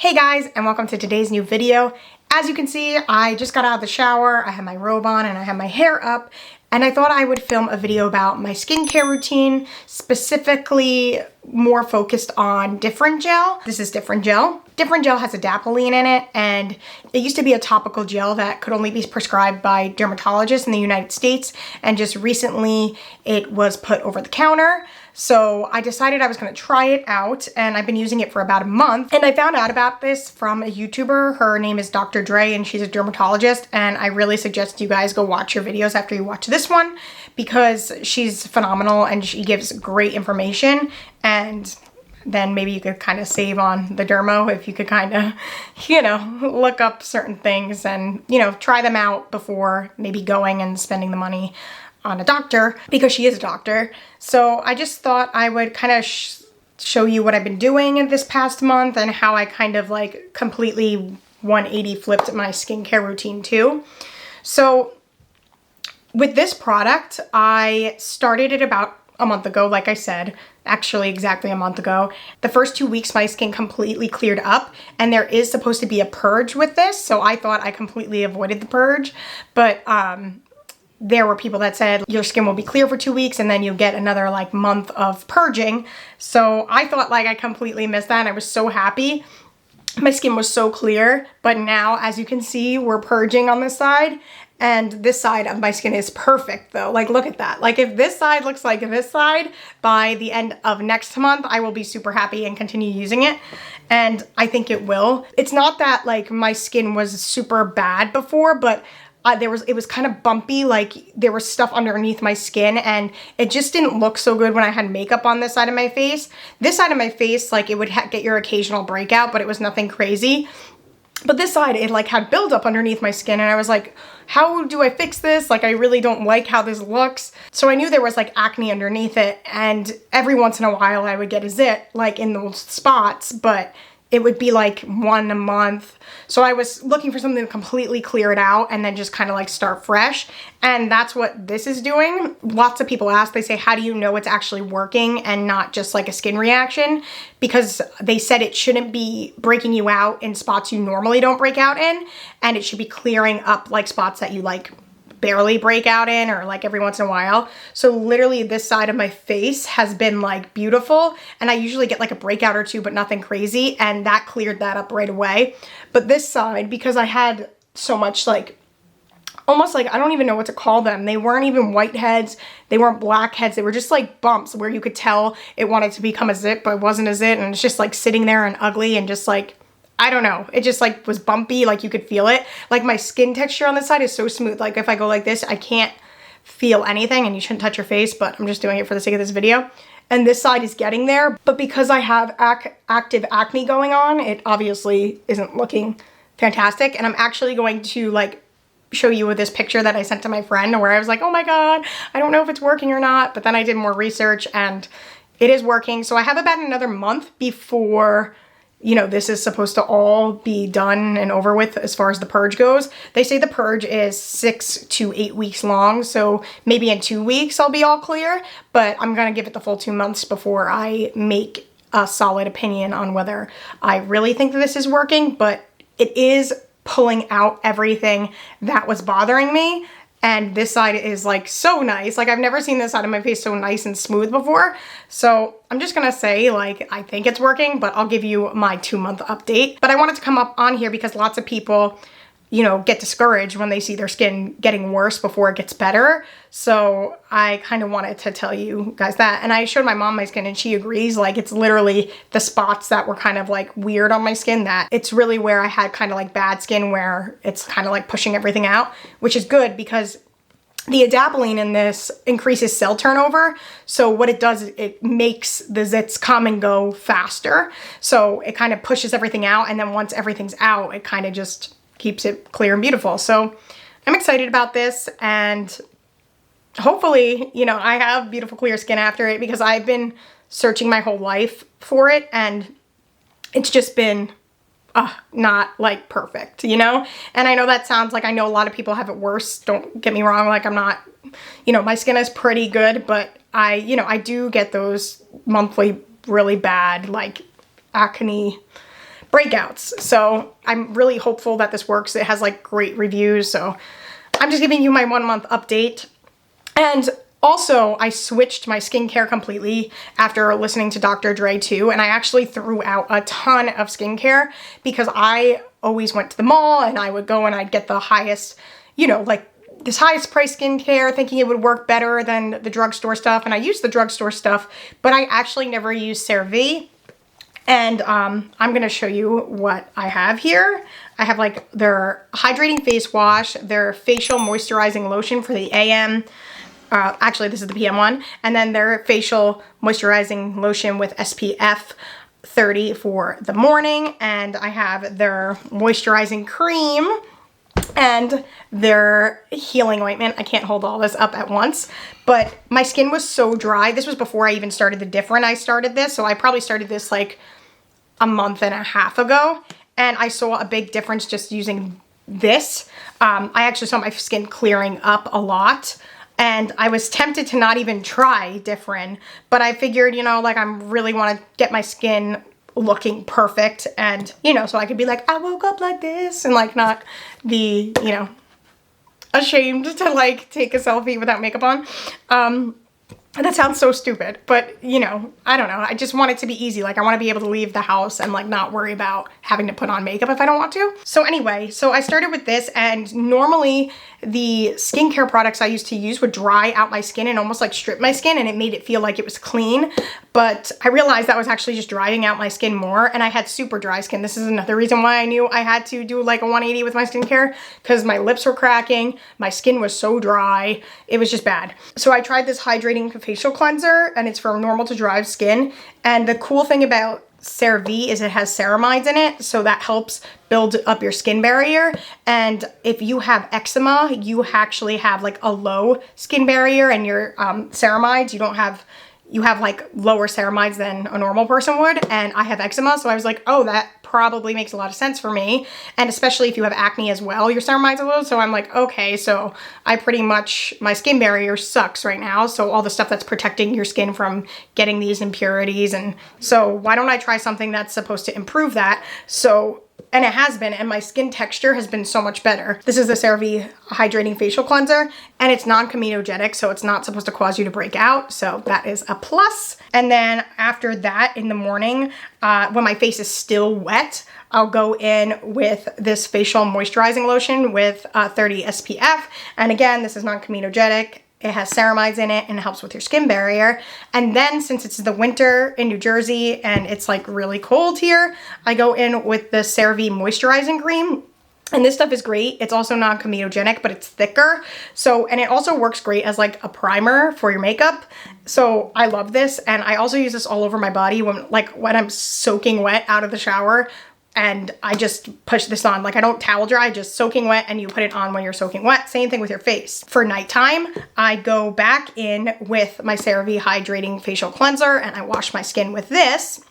Hey guys, and welcome to today's new video. As you can see, I just got out of the shower, I have my robe on, and I have my hair up, and I thought I would film a video about my skincare routine, specifically more focused on Differin gel. This is Differin gel. Differin gel has adapalene in it, and it used to be a topical gel that could only be prescribed by dermatologists in the United States, and just recently it was put over the counter. So I decided I was going to try it out, and I've been using it for about a month. And I found out about this from a YouTuber. Her name is Dr. Dre, and she's a dermatologist, and I really suggest you guys go watch her videos after you watch this one because she's phenomenal and she gives great information. And then maybe you could kind of save on the dermo if you could kind of, look up certain things and, try them out before maybe going and spending the money on a doctor, because she is a doctor. So I just thought I would kind of show you what I've been doing in this past month and how I kind of like completely 180 flipped my skincare routine too. So with this product, I started it about a month ago, like I said, actually exactly a month ago. The first 2 weeks, my skin completely cleared up, and there is supposed to be a purge with this. So I thought I completely avoided the purge, but there were people that said your skin will be clear for 2 weeks and then you'll get another like month of purging. So I thought like I completely missed that, and I was so happy. My skin was so clear, but now as you can see, we're purging on this side, and this side of my skin is perfect though. Like look at that. Like if this side looks like this side, by the end of next month, I will be super happy and continue using it. And I think it will. It's not that like my skin was super bad before, but it was kind of bumpy, like there was stuff underneath my skin, and it just didn't look so good when I had makeup on this side of my face. This side of my face, like it would get your occasional breakout, but it was nothing crazy. But this side, it like had buildup underneath my skin, and I was like, how do I fix this? Like I really don't like how this looks. So I knew there was like acne underneath it, and every once in a while I would get a zit like in those spots, but it would be like one a month. So I was looking for something to completely clear it out and then just kind of like start fresh. And that's what this is doing. Lots of people ask, they say, how do you know it's actually working and not just like a skin reaction? Because they said it shouldn't be breaking you out in spots you normally don't break out in. And it should be clearing up like spots that you like barely break out in or like every once in a while. So literally this side of my face has been like beautiful, and I usually get like a breakout or two but nothing crazy, and that cleared that up right away. But this side, because I had so much like almost like, I don't even know what to call them. They weren't even whiteheads, they weren't blackheads, they were just like bumps where you could tell it wanted to become a zit but it wasn't a zit, and it's just like sitting there and ugly and just like, I don't know, it just like was bumpy, like you could feel it. Like my skin texture on this side is so smooth, like if I go like this, I can't feel anything, and you shouldn't touch your face, but I'm just doing it for the sake of this video. And this side is getting there, but because I have active acne going on, it obviously isn't looking fantastic. And I'm actually going to like show you with this picture that I sent to my friend where I was like, oh my God, I don't know if it's working or not, but then I did more research and it is working. So I have about another month before this is supposed to all be done and over with as far as the purge goes. They say the purge is 6 to 8 weeks long, so maybe in 2 weeks I'll be all clear, but I'm gonna give it the full 2 months before I make a solid opinion on whether I really think that this is working. But it is pulling out everything that was bothering me. And this side is like so nice. Like I've never seen this side of my face so nice and smooth before. So I'm just gonna say like, I think it's working, but I'll give you my 2-month update. But I wanted to come up on here because lots of people, get discouraged when they see their skin getting worse before it gets better. So I kind of wanted to tell you guys that. And I showed my mom my skin and she agrees, like it's literally the spots that were kind of like weird on my skin, that it's really where I had kind of like bad skin where it's kind of like pushing everything out, which is good because the adapalene in this increases cell turnover. So what it does is it makes the zits come and go faster. So it kind of pushes everything out, and then once everything's out, it kind of just keeps it clear and beautiful. So I'm excited about this, and hopefully, I have beautiful clear skin after it, because I've been searching my whole life for it and it's just been not like perfect, And I know that sounds like, I know a lot of people have it worse. Don't get me wrong. Like I'm not, my skin is pretty good, but I do get those monthly really bad like acne breakouts. So I'm really hopeful that this works. It has like great reviews. So I'm just giving you my 1 month update. And also, I switched my skincare completely after listening to Dr. Dre too, and I actually threw out a ton of skincare because I always went to the mall and I would go and I'd get the highest, you know, like this highest price skincare thinking it would work better than the drugstore stuff, and I used the drugstore stuff, but I actually never used CeraVe. And I'm gonna show you what I have here. I have like their hydrating face wash, their facial moisturizing lotion for the AM. Actually, this is the PM one. And then their facial moisturizing lotion with SPF 30 for the morning. And I have their moisturizing cream and their healing ointment. I can't hold all this up at once, but my skin was so dry. This was before I even started the Differin. I started this, so I probably started this like a month and a half ago, and I saw a big difference just using this. I actually saw my skin clearing up a lot. And I was tempted to not even try Differin, but I figured, you know, like I really want to get my skin looking perfect and, you know, so I could be like, I woke up like this and like not be, you know, ashamed to like take a selfie without makeup on. That sounds so stupid, but you know, I don't know. I just want it to be easy. Like I want to be able to leave the house and like not worry about having to put on makeup if I don't want to. So anyway, so I started with this, and normally the skincare products I used to use would dry out my skin and almost like strip my skin, and it made it feel like it was clean. But I realized that was actually just drying out my skin more, and I had super dry skin. This is another reason why I knew I had to do like a 180 with my skincare, because my lips were cracking, my skin was so dry, it was just bad. So I tried this hydrating facial cleanser, and it's for normal to dry skin. And the cool thing about CeraVe is it has ceramides in it, so that helps build up your skin barrier. And if you have eczema, you actually have like a low skin barrier, and your ceramides, you have like lower ceramides than a normal person would, and I have eczema, so I was like, oh, that probably makes a lot of sense for me. And especially if you have acne as well, your ceramides are low. So I'm like, okay, so I pretty much, my skin barrier sucks right now. So all the stuff that's protecting your skin from getting these impurities, and so why don't I try something that's supposed to improve that? So, and it has been, and my skin texture has been so much better. This is the CeraVe Hydrating Facial Cleanser, and it's non-comedogenic, so it's not supposed to cause you to break out, so that is a plus. And then after that, in the morning, when my face is still wet, I'll go in with this facial moisturizing lotion with 30 SPF, and again, this is non-comedogenic. It has ceramides in it and it helps with your skin barrier. And then since it's the winter in New Jersey and it's like really cold here, I go in with the CeraVe Moisturizing Cream. And this stuff is great. It's also non-comedogenic, but it's thicker. So, and it also works great as like a primer for your makeup. So I love this. And I also use this all over my body when I'm soaking wet out of the shower. And I just push this on. Like I don't towel dry, just soaking wet, and you put it on when you're soaking wet. Same thing with your face. For nighttime, I go back in with my CeraVe Hydrating Facial Cleanser and I wash my skin with this.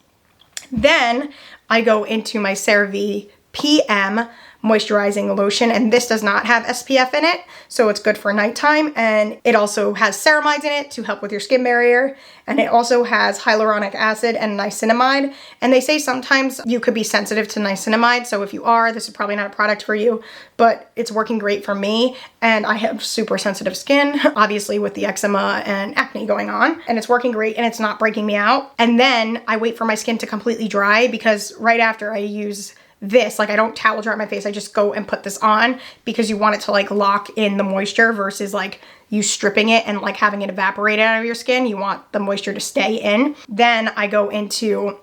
Then I go into my CeraVe PM Moisturizing Lotion, and this does not have SPF in it, so it's good for nighttime, and it also has ceramides in it to help with your skin barrier, and it also has hyaluronic acid and niacinamide, and they say sometimes you could be sensitive to niacinamide, so if you are, this is probably not a product for you, but it's working great for me, and I have super sensitive skin, obviously with the eczema and acne going on, and it's working great, and it's not breaking me out. And then I wait for my skin to completely dry, because right after I use this, like I don't towel dry my face, I just go and put this on, because you want it to like lock in the moisture versus like you stripping it and like having it evaporate out of your skin. You want the moisture to stay in. Then I go into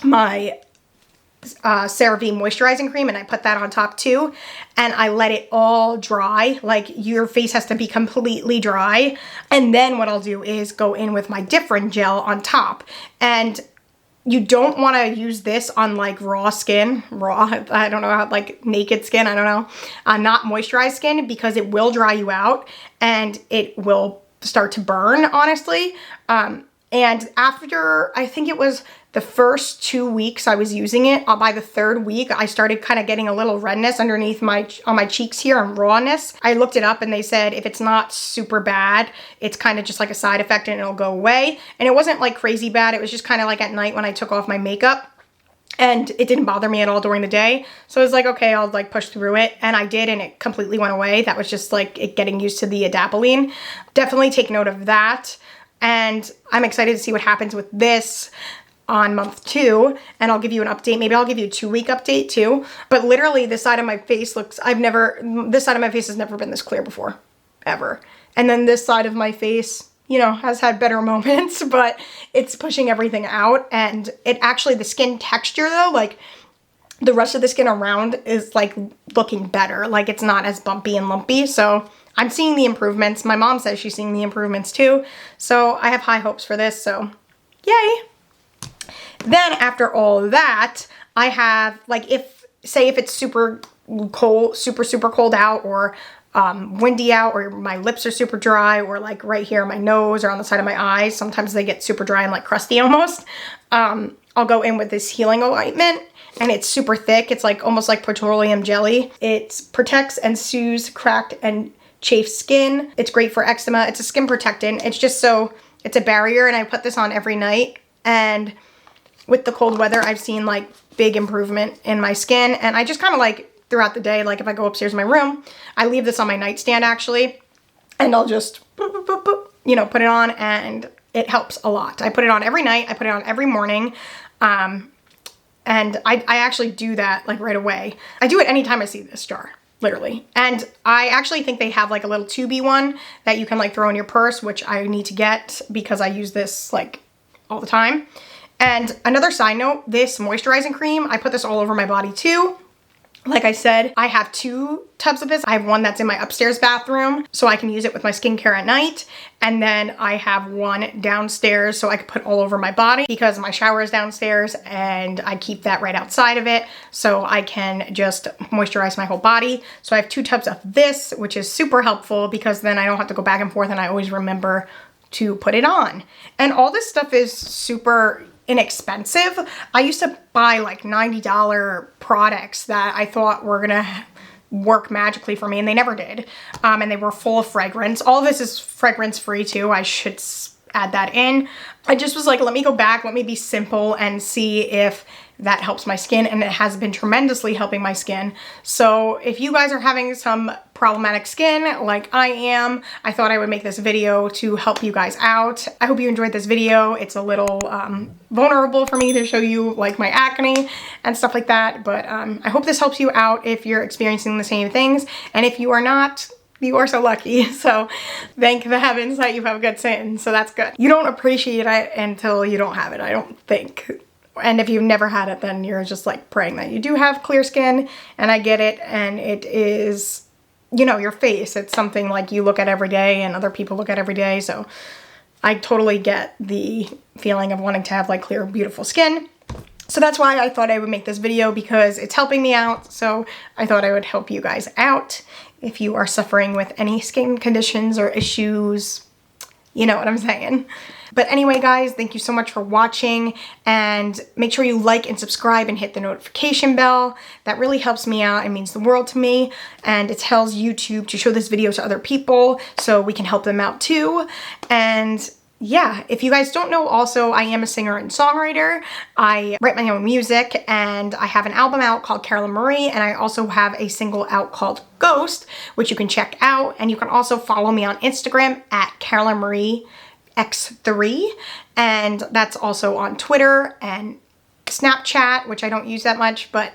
my CeraVe Moisturizing Cream and I put that on top too, and I let it all dry. Like your face has to be completely dry. And then what I'll do is go in with my Differin gel on top, and you don't want to use this on like raw skin, I don't know how, like naked skin, I don't know, not moisturized skin, because it will dry you out and it will start to burn, honestly. And after, I think it was the first 2 weeks I was using it, by the third week, I started kind of getting a little redness underneath on my cheeks here and rawness. I looked it up and they said if it's not super bad, it's kind of just like a side effect and it'll go away. And it wasn't like crazy bad. It was just kind of like at night when I took off my makeup. and it didn't bother me at all during the day. So I was like, okay, I'll like push through it. And I did, and it completely went away. That was just like it getting used to the adapalene. Definitely take note of that. And I'm excited to see what happens with this on month 2, and I'll give you an update. Maybe I'll give you a 2-week update too. But literally this side of my face looks, this side of my face has never been this clear before, ever. And then this side of my face, you know, has had better moments, but it's pushing everything out. And it actually, the skin texture though, like the rest of the skin around is like looking better. Like it's not as bumpy and lumpy. So I'm seeing the improvements. My mom says she's seeing the improvements too. So I have high hopes for this. So yay. Then after all that, I have like, say if it's super cold, super cold out, or windy out, or my lips are super dry, or like right here on my nose or on the side of my eyes, sometimes they get super dry and like crusty almost. I'll go in with this healing ointment, and it's super thick. It's like almost like petroleum jelly. It protects and soothes cracked and chafed skin. It's great for eczema. It's a skin protectant. It's just so, it's a barrier, and I put this on every night. And with the cold weather, I've seen like big improvement in my skin. And I just kind of like throughout the day, like if I go upstairs in my room, I leave this on my nightstand actually, and I'll just, boop, boop, boop, boop, you know, put it on, and it helps a lot. I put it on every night. I put it on every morning. And I actually do that like right away. I do it anytime I see this jar, literally. And I actually think they have like a little tubey one that you can like throw in your purse, which I need to get because I use this like all the time. And another side note, this moisturizing cream, I put this all over my body too. Like I said, I have 2 tubs of this. I have one that's in my upstairs bathroom, so I can use it with my skincare at night. And then I have one downstairs so I can put all over my body because my shower is downstairs, and I keep that right outside of it so I can just moisturize my whole body. So I have 2 tubs of this, which is super helpful because then I don't have to go back and forth, and I always remember to put it on. And all this stuff is super inexpensive. I used to buy like $90 products that I thought were gonna work magically for me, and they never did. And they were full of fragrance. All of this is fragrance free too. I should add that in. I just was like, let me go back, let me be simple and see if that helps my skin, and it has been tremendously helping my skin. So if you guys are having some problematic skin like I am, I thought I would make this video to help you guys out. I hope you enjoyed this video. It's a little vulnerable for me to show you like my acne and stuff like that, but I hope this helps you out if you're experiencing the same things, and if you are not, you are so lucky. So thank the heavens that you have good skin, so that's good. You don't appreciate it until you don't have it, I don't think. And if you've never had it, then you're just like praying that you do have clear skin, and I get it. And it is, you know, your face. It's something like you look at every day and other people look at every day. So I totally get the feeling of wanting to have like clear, beautiful skin. So that's why I thought I would make this video, because it's helping me out. So I thought I would help you guys out if you are suffering with any skin conditions or issues. You know what I'm saying. But anyway, guys, thank you so much for watching, and make sure you like and subscribe and hit the notification bell. That really helps me out. It means the world to me, and it tells YouTube to show this video to other people so we can help them out too. And yeah, if you guys don't know, also, I am a singer and songwriter. I write my own music, and I have an album out called Carolyn Marie, and I also have a single out called Ghost, which you can check out. And you can also follow me on Instagram at Carolyn Marie X3, and that's also on Twitter and Snapchat, which I don't use that much, but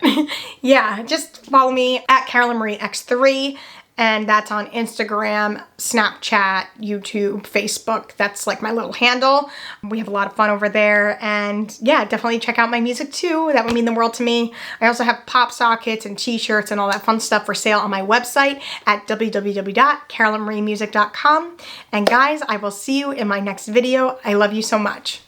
yeah, just follow me at Carolyn Marie X3, and that's on Instagram, Snapchat, YouTube, Facebook. That's like my little handle. We have a lot of fun over there, and yeah, definitely check out my music too. That would mean the world to me. I also have Popsockets and t-shirts and all that fun stuff for sale on my website at www.carolynmariemusic.com. And guys, I will see you in my next video. I love you so much.